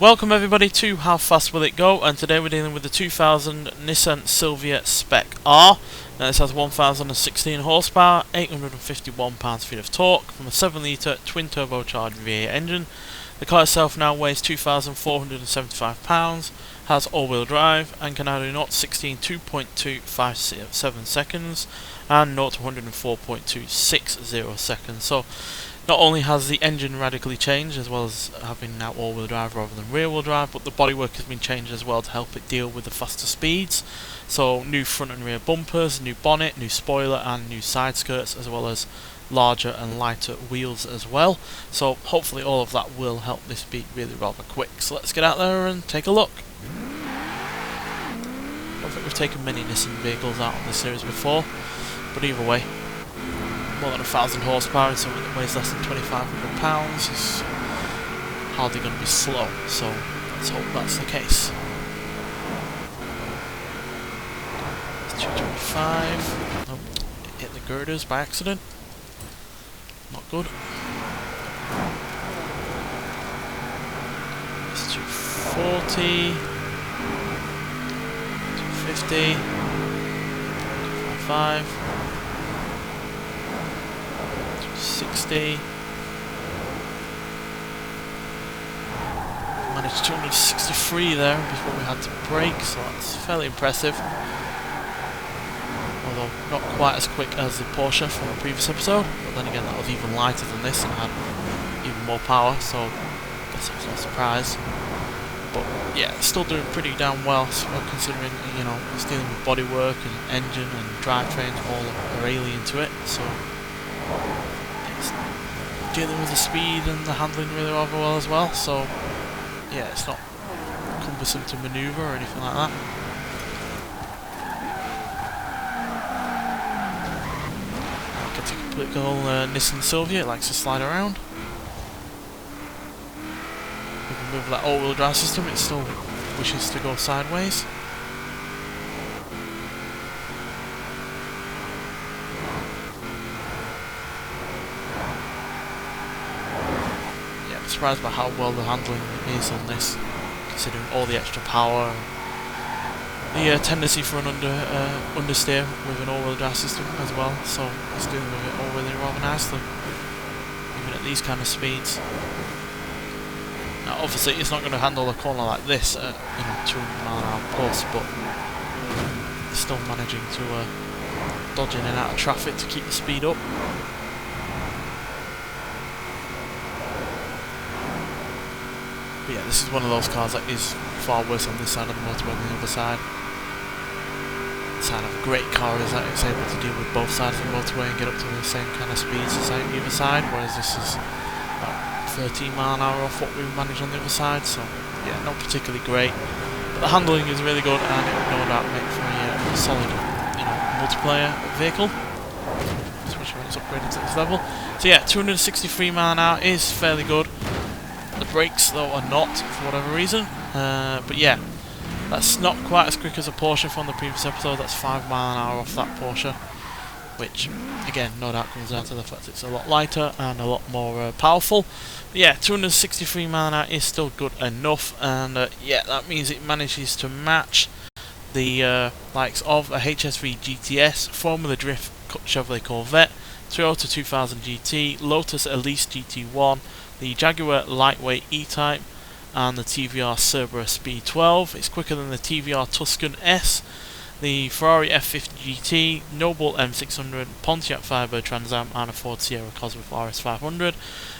Welcome everybody to How Fast Will It Go, and today we're dealing with the 2000 Nissan Silvia Spec-R. Now this has 1016 horsepower, 851 pounds-feet of torque from a 7 litre twin turbocharged V8 engine. The car itself now weighs 2,475 pounds, has all-wheel drive and can now do 0 to 60 in 2.257 seconds and 0 to 104.260 seconds. So not only has the engine radically changed, as well as having now all-wheel drive rather than rear-wheel drive, but the bodywork has been changed as well to help it deal with the faster speeds. So new front and rear bumpers, new bonnet, new spoiler and new side skirts, as well as larger and lighter wheels as well. So hopefully all of that will help this be really rather quick. So let's get out there and take a look. I don't think we've taken many Nissan vehicles out on this series before, but either way, more than 1,000 horsepower and something that weighs less than 2,500 pounds is hardly going to be slow, so let's hope that's the case. It's 225. Oh, hit the girders by accident. Not good. It's 240. 250. 255. 260. Managed 263 there before we had to brake, so that's fairly impressive. Although not quite as quick as the Porsche from the previous episode, but then again that was even lighter than this and had even more power, so I guess it was no surprise. But yeah, it's still doing pretty damn well, considering, you know, it's dealing with bodywork and engine and drivetrains, all are alien to it, so it's dealing with the speed and the handling really rather well as well, so yeah, it's not cumbersome to manoeuvre or anything like that. Like a typical Nissan Silvia, it likes to slide around. We can move that all-wheel drive system, it still wishes to go sideways. Surprised by how well the handling is on this, considering all the extra power and the tendency for an understeer with an all-wheel drive system as well, so it's dealing with it all really rather nicely, even at these kind of speeds. Now obviously it's not going to handle a corner like this at 200 mph plus, but it's still managing to dodge in and out of traffic to keep the speed up. But yeah, this is one of those cars that is far worse on this side of the motorway than the other side. The sign of a great car is that it's able to deal with both sides of the motorway and get up to the same kind of speeds as the other side, whereas this is about 13 mph off what we managed on the other side, so yeah, not particularly great. But the handling is really good and it would no doubt make for a solid, multiplayer vehicle, especially when it's upgraded to this level. So yeah, 263 mph is fairly good. The brakes though are not, for whatever reason, but yeah, that's not quite as quick as a Porsche from the previous episode. That's 5 mph off that Porsche, which again no doubt comes down to the fact it's a lot lighter and a lot more powerful. But yeah, 263 mph is still good enough, and yeah, that means it manages to match the likes of a HSV GTS, Formula Drift Chevrolet Corvette, Toyota 2000 GT, Lotus Elise GT1, the Jaguar Lightweight E-Type and the TVR Cerberus B12. It's quicker than the TVR Tuscan S, the Ferrari F50 GT, Noble M600, Pontiac Firebird Trans Am and a Ford Sierra Cosworth RS500,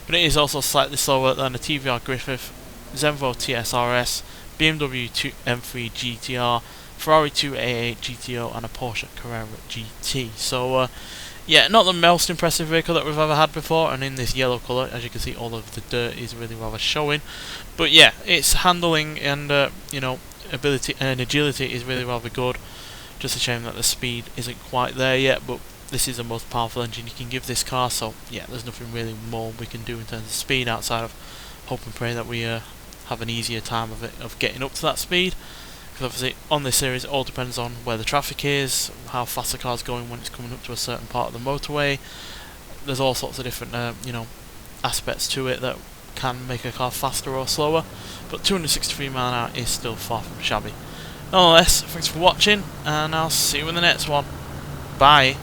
but it is also slightly slower than the TVR Griffith, Zenvo TSRS, BMW 2 M3 GTR, Ferrari 288 GTO and a Porsche Carrera GT. So yeah, not the most impressive vehicle that we've ever had before, and in this yellow colour, as you can see, all of the dirt is really rather showing. But yeah, its handling and ability and agility is really rather good. Just a shame that the speed isn't quite there yet, but this is the most powerful engine you can give this car, so yeah, there's nothing really more we can do in terms of speed outside of hope and pray that we have an easier time of getting up to that speed. Obviously on this series it all depends on where the traffic is, how fast the car's going when it's coming up to a certain part of the motorway. There's all sorts of different aspects to it that can make a car faster or slower, but 263 mph is still far from shabby. Nonetheless, thanks for watching, and I'll see you in the next one. Bye.